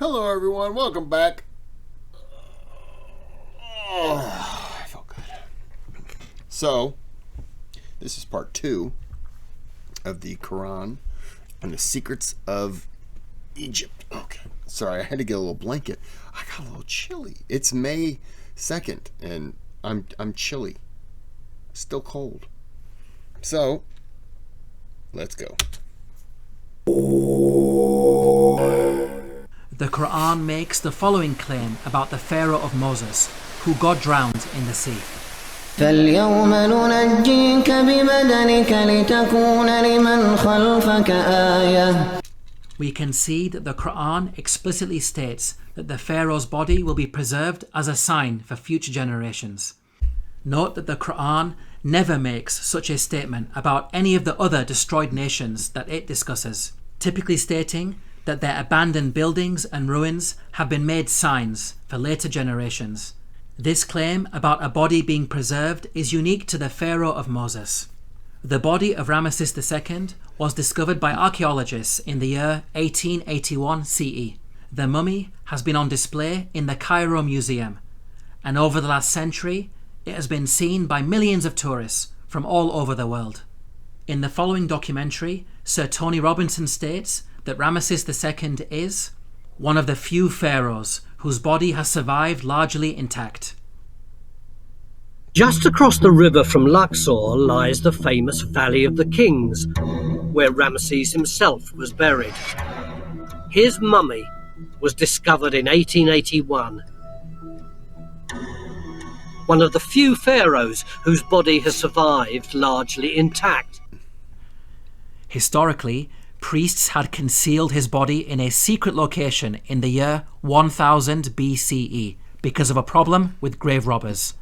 Hello everyone, welcome back. I felt good. So, this is part 2 of the Qur'an and the secrets of Egypt. Okay, sorry, I had to get a little blanket. I got a little chilly. It's May 2nd and I'm chilly. Still cold. So, let's go. The Qur'an makes the following claim about the Pharaoh of Moses, who God drowned in the sea. فَالْيَوْمَ نُنَجِّيكَ بِبَدَنِكَ لِتَكُونَ لِمَنْ خَلْفَكَ آيَةً. We can see that the Qur'an explicitly states that the Pharaoh's body will be preserved as a sign for future generations. Note that the Qur'an never makes such a statement about any of the other destroyed nations that it discusses, typically stating that their abandoned buildings and ruins have been made signs for later generations. This claim about a body being preserved is unique to the Pharaoh of Moses. The body of Ramesses II was discovered by archaeologists in the year 1881 CE. The mummy has been on display in the Cairo Museum, and over the last century, it has been seen by millions of tourists from all over the world. In the following documentary, Sir Tony Robinson states that Ramesses II is one of the few pharaohs whose body has survived largely intact. Just across the river from Luxor lies the famous Valley of the Kings, where Ramesses himself was buried. His mummy was discovered in 1881. One of the few pharaohs whose body has survived largely intact. Historically, priests had concealed his body in a secret location in the year 1000 BCE because of a problem with grave robbers.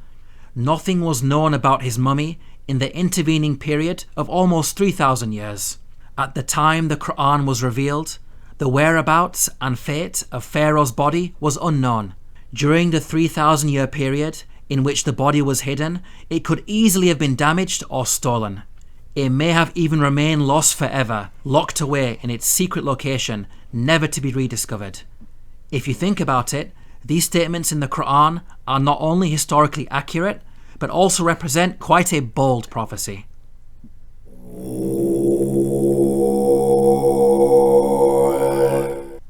Nothing was known about his mummy in the intervening period of almost 3,000 years. At the time the Qur'an was revealed, the whereabouts and fate of Pharaoh's body was unknown. During the 3,000-year period in which the body was hidden, it could easily have been damaged or stolen. It may have even remained lost forever, locked away in its secret location, never to be rediscovered. If you think about it, these statements in the Qur'an are not only historically accurate, but also represent quite a bold prophecy.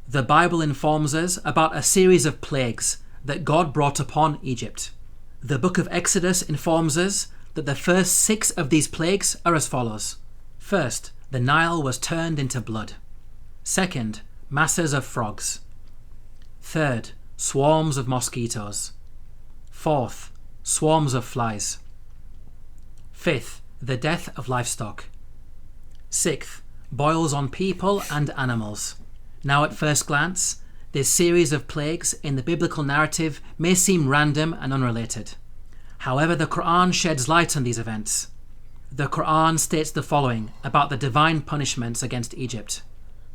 The Bible informs us about a series of plagues that God brought upon Egypt. The book of Exodus informs us that the first 6 of these plagues are as follows. First, the Nile was turned into blood. Second, masses of frogs. Third, swarms of mosquitoes. Fourth, swarms of flies. Fifth, the death of livestock. Sixth, boils on people and animals. Now at first glance, this series of plagues in the biblical narrative may seem random and unrelated. However, the Qur'an sheds light on these events. The Qur'an states the following about the divine punishments against Egypt.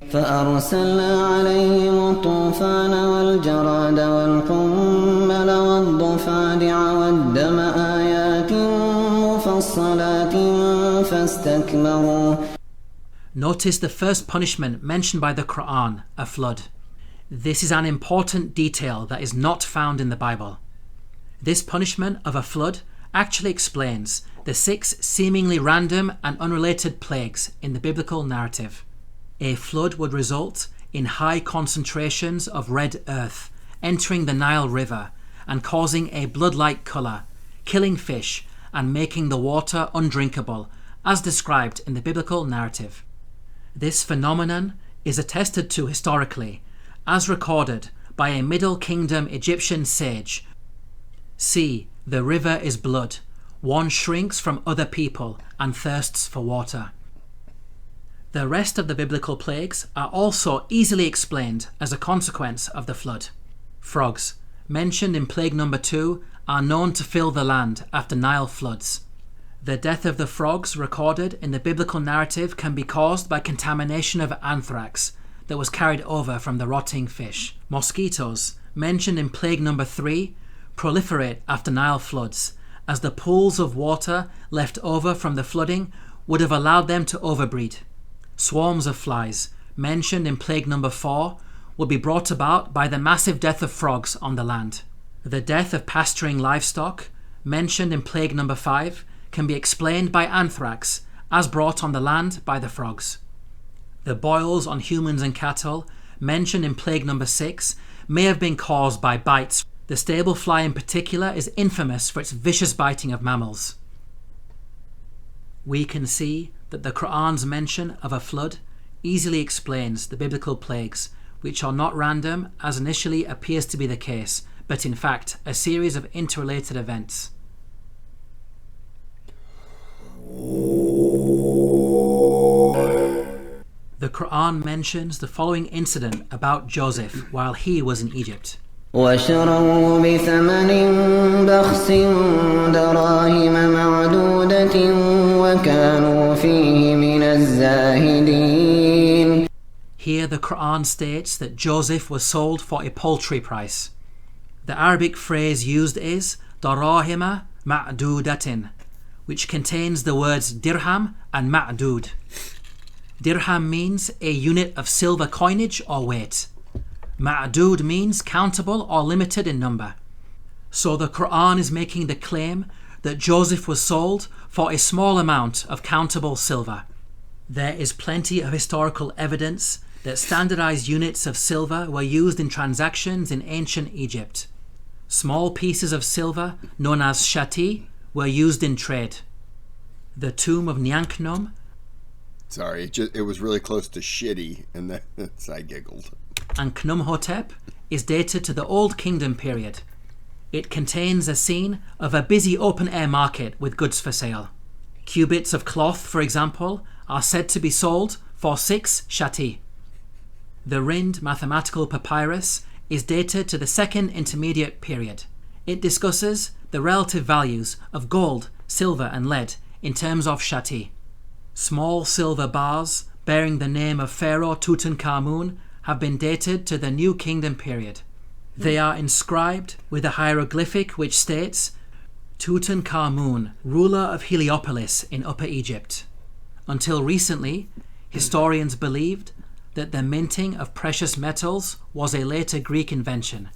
فأرسلنا عليهم الطوفان والجراد والقمل والضفادع والدم آيات مفصلات فاستكبروا. Notice the first punishment mentioned by the Qur'an, a flood. This is an important detail that is not found in the Bible. This punishment of a flood actually explains the 6 seemingly random and unrelated plagues in the biblical narrative. A flood would result in high concentrations of red earth entering the Nile River and causing a blood-like colour, killing fish and making the water undrinkable, as described in the biblical narrative. This phenomenon is attested to historically, as recorded by a Middle Kingdom Egyptian sage. See, the river is blood. One shrinks from other people and thirsts for water. The rest of the biblical plagues are also easily explained as a consequence of the flood. Frogs, mentioned in plague number 2, are known to fill the land after Nile floods. The death of the frogs recorded in the biblical narrative can be caused by contamination of anthrax that was carried over from the rotting fish. Mosquitoes, mentioned in plague number 3, proliferate after Nile floods, as the pools of water left over from the flooding would have allowed them to overbreed. Swarms of flies, mentioned in plague number 4, would be brought about by the massive death of frogs on the land. The death of pasturing livestock, mentioned in plague number 5, can be explained by anthrax, as brought on the land by the frogs. The boils on humans and cattle, mentioned in plague number 6, may have been caused by bites. The stable fly in particular is infamous for its vicious biting of mammals. We can see that the Qur'an's mention of a flood easily explains the biblical plagues, which are not random as initially appears to be the case, but in fact a series of interrelated events. The Qur'an mentions the following incident about Joseph while he was in Egypt. وشروه بثمن بخس دراهم معدودة وكانوا فيه من الزاهدين. Here the Qur'an states that Joseph was sold for a paltry price. The Arabic phrase used is darahima ma'dudatin, which contains the words dirham and ma'dud. Dirham means a unit of silver coinage or weight. Ma'dud means countable or limited in number. So the Qur'an is making the claim that Joseph was sold for a small amount of countable silver. There is plenty of historical evidence that standardized units of silver were used in transactions in ancient Egypt. Small pieces of silver, known as shati, were used in trade. The tomb of Nyanknum. Sorry, it was really close to shitty, and that's I giggled. And Khnumhotep is dated to the Old Kingdom period. It contains a scene of a busy open-air market with goods for sale. Cubits of cloth, for example, are said to be sold for 6 shati. The Rind mathematical papyrus is dated to the Second Intermediate period. It discusses the relative values of gold, silver and lead in terms of shati. Small silver bars bearing the name of Pharaoh Tutankhamun have been dated to the New Kingdom period. They are inscribed with a hieroglyphic which states Tutankhamun, ruler of Heliopolis in Upper Egypt. Until recently, historians believed that the minting of precious metals was a later Greek invention.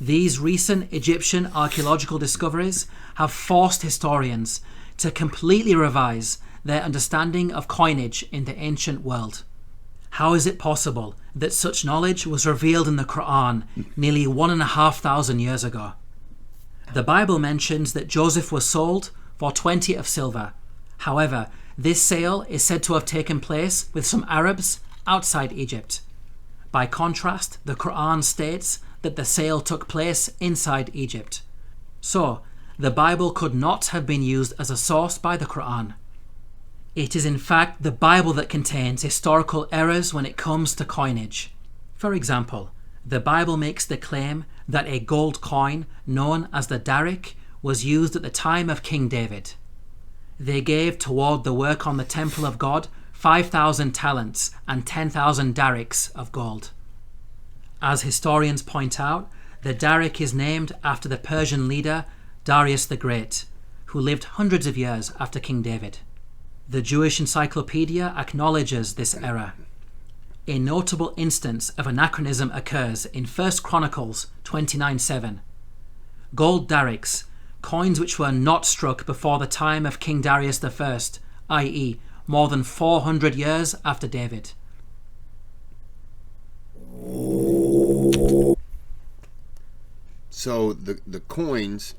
These recent Egyptian archaeological discoveries have forced historians to completely revise their understanding of coinage in the ancient world. How is it possible that such knowledge was revealed in the Qur'an nearly 1,500 years ago? The Bible mentions that Joseph was sold for 20 of silver. However, this sale is said to have taken place with some Arabs outside Egypt. By contrast, the Qur'an states that the sale took place inside Egypt. So, the Bible could not have been used as a source by the Qur'an. It is in fact the Bible that contains historical errors when it comes to coinage. For example, the Bible makes the claim that a gold coin known as the darik was used at the time of King David. They gave toward the work on the temple of God 5,000 talents and 10,000 darics of gold. As historians point out, the darik is named after the Persian leader Darius the Great, who lived hundreds of years after King David. The Jewish Encyclopedia acknowledges this error. A notable instance of anachronism occurs in 1 Chronicles 29:7. Gold darics, coins which were not struck before the time of King Darius I, i.e. more than 400 years after David. So the coins,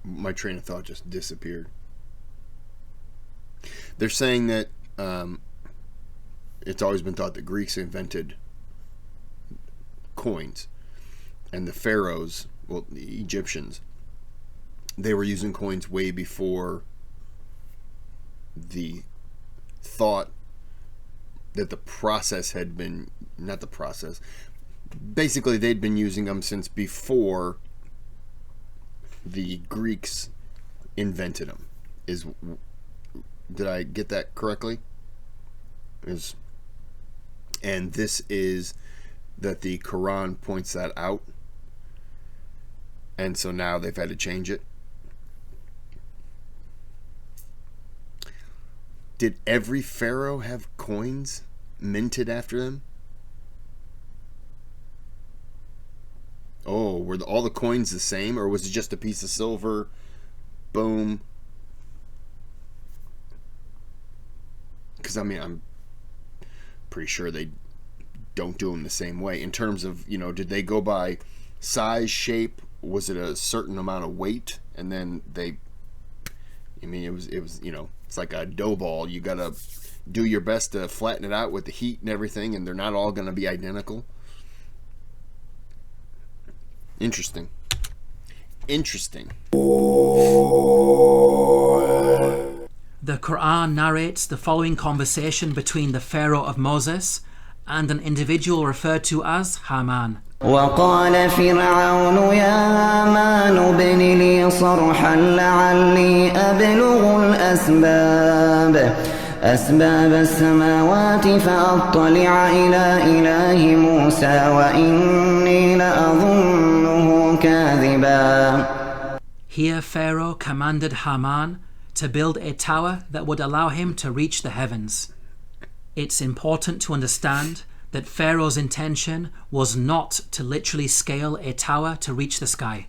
my train of thought just disappeared. They're saying that it's always been thought that Greeks invented coins, and the pharaohs, well, the Egyptians, they were using coins way before the thought that the process had been, not the process, basically they'd been using them since before the Greeks invented them. Did I get that correctly? And this is that the Quran points that out, and so now they've had to change it. Did every pharaoh have coins minted after them? Oh, were all the coins the same, or was it just a piece of silver? Boom. Because, I mean, I'm pretty sure they don't do them the same way. In terms of, did they go by size, shape? Was it a certain amount of weight? And then it was it's like a dough ball. You got to do your best to flatten it out with the heat and everything, and they're not all going to be identical. Interesting. The Qur'an narrates the following conversation between the Pharaoh of Moses and an individual referred to as Haman. وقال فرعون يا هامان ابن لي صرحا لعلي أبلغ أسباب السماوات فأطلع إلى إله موسى وإني لأظنه كاذبا. Here Pharaoh commanded Haman to build a tower that would allow him to reach the heavens. It's important to understand that Pharaoh's intention was not to literally scale a tower to reach the sky.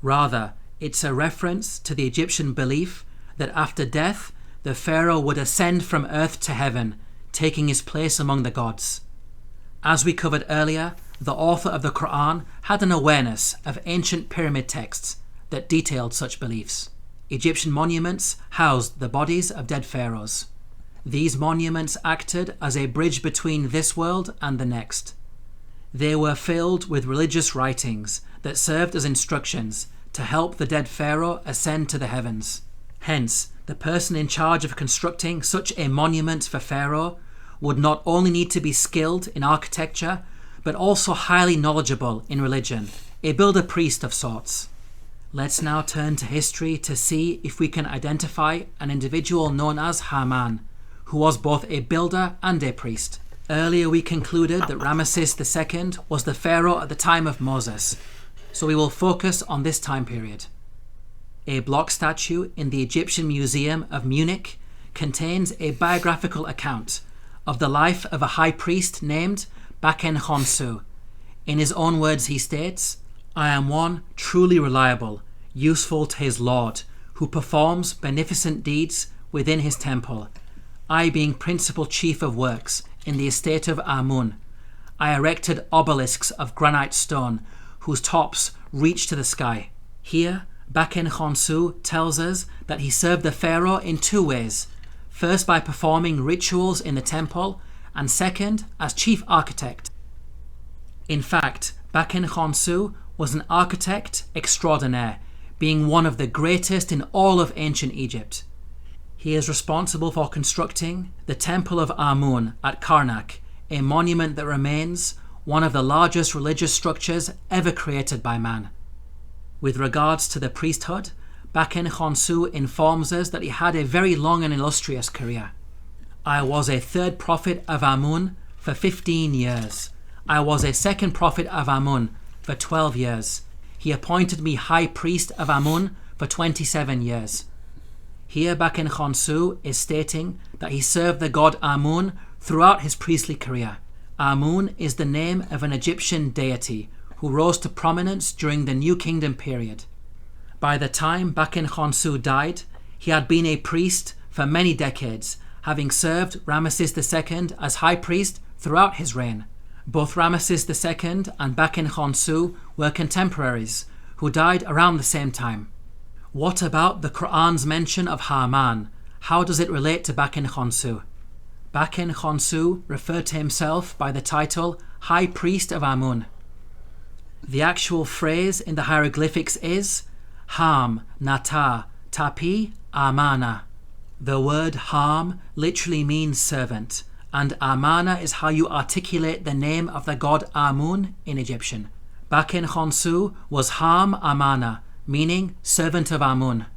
Rather, it's a reference to the Egyptian belief that after death, the Pharaoh would ascend from earth to heaven, taking his place among the gods. As we covered earlier, the author of the Qur'an had an awareness of ancient pyramid texts that detailed such beliefs. Egyptian monuments housed the bodies of dead pharaohs. These monuments acted as a bridge between this world and the next. They were filled with religious writings that served as instructions to help the dead pharaoh ascend to the heavens. Hence, the person in charge of constructing such a monument for Pharaoh would not only need to be skilled in architecture, but also highly knowledgeable in religion, a builder-priest of sorts. Let's now turn to history to see if we can identify an individual known as Haman, who was both a builder and a priest. Earlier we concluded that Ramesses II was the pharaoh at the time of Moses, so we will focus on this time period. A block statue in the Egyptian Museum of Munich contains a biographical account of the life of a high priest named Baken Khonsu. In his own words he states, "I am one truly reliable, useful to his Lord, who performs beneficent deeds within his temple. I being principal chief of works in the estate of Amun, I erected obelisks of granite stone whose tops reach to the sky." Here, Baken Khonsu tells us that he served the pharaoh in two ways. First, by performing rituals in the temple, and second, as chief architect. In fact, Baken Khonsu was an architect extraordinaire, being one of the greatest in all of ancient Egypt. He is responsible for constructing the Temple of Amun at Karnak, a monument that remains one of the largest religious structures ever created by man. With regards to the priesthood, Baken Khonsu informs us that he had a very long and illustrious career. "I was a third prophet of Amun for 15 years. I was a second prophet of Amun for 12 years. He appointed me high priest of Amun for 27 years. Here Baken Khonsu is stating that he served the god Amun throughout his priestly career. Amun is the name of an Egyptian deity who rose to prominence during the New Kingdom period. By the time Baken Khonsu died, he had been a priest for many decades, having served Ramesses II as high priest throughout his reign. Both Ramesses II and Baken Khonsu were contemporaries who died around the same time. What about the Qur'an's mention of Haman? How does it relate to Baken Khonsu? Baken Khonsu referred to himself by the title High Priest of Amun. The actual phrase in the hieroglyphics is Ham, Nata, Tapi, Amana. The word Ham literally means servant, and Amana is how you articulate the name of the god Amun in Egyptian. Baken Khonsu was Ham Amana, meaning servant of Amun.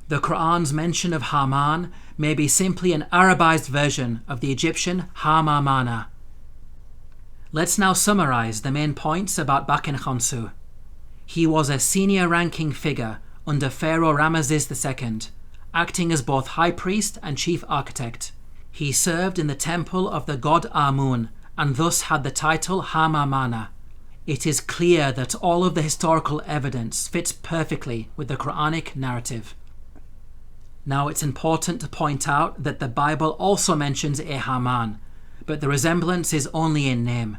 The Qur'an's mention of Haman may be simply an Arabized version of the Egyptian Ham Amana. Let's now summarize the main points about Baken Khonsu. He was a senior ranking figure under Pharaoh Ramesses II, acting as both high priest and chief architect. He served in the temple of the god Amun and thus had the title Hamamana. It is clear that all of the historical evidence fits perfectly with the Quranic narrative. Now, it's important to point out that the Bible also mentions a Haman, but the resemblance is only in name.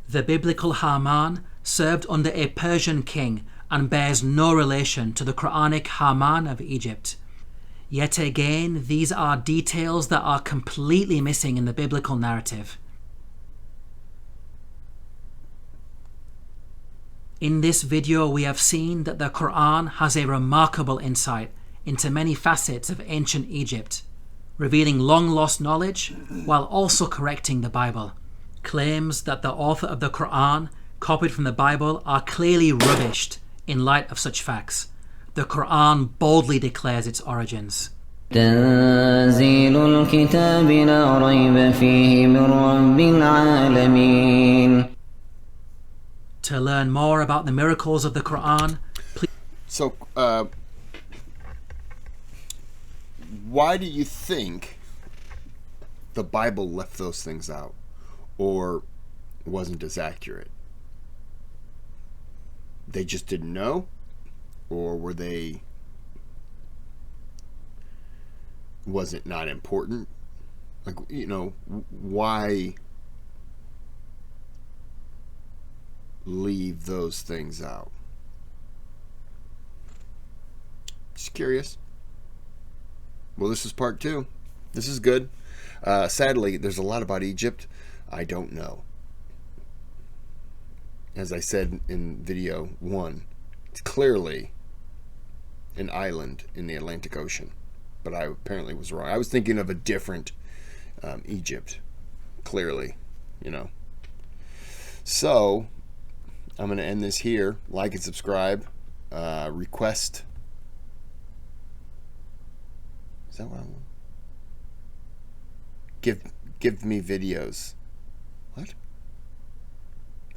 The biblical Haman served under a Persian king and bears no relation to the Quranic Haman of Egypt. Yet again, these are details that are completely missing in the biblical narrative. In this video, we have seen that the Qur'an has a remarkable insight into many facets of ancient Egypt, revealing long-lost knowledge while also correcting the Bible. Claims that the author of the Qur'an copied from the Bible are clearly rubbished in light of such facts. The Qur'an boldly declares its origins. تنزيل الكتاب لا ريب فيه من رب العالمين. To learn more about the miracles of the Qur'an, please... So, why do you think the Bible left those things out or wasn't as accurate? They just didn't know? Or was it not important? Like, why leave those things out? Just curious. Well, this is part 2. This is good. Sadly, there's a lot about Egypt I don't know. As I said in video 1, it's clearly an island in the Atlantic Ocean. But I apparently was wrong. I was thinking of a different Egypt. Clearly, So, I'm going to end this here. Like and subscribe. Request. Is that what I want? Give me videos. What?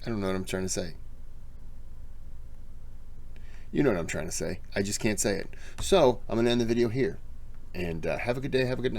I don't know what I'm trying to say. You know what I'm trying to say. I just can't say it. So, I'm going to end the video here. And have a good day. Have a good night.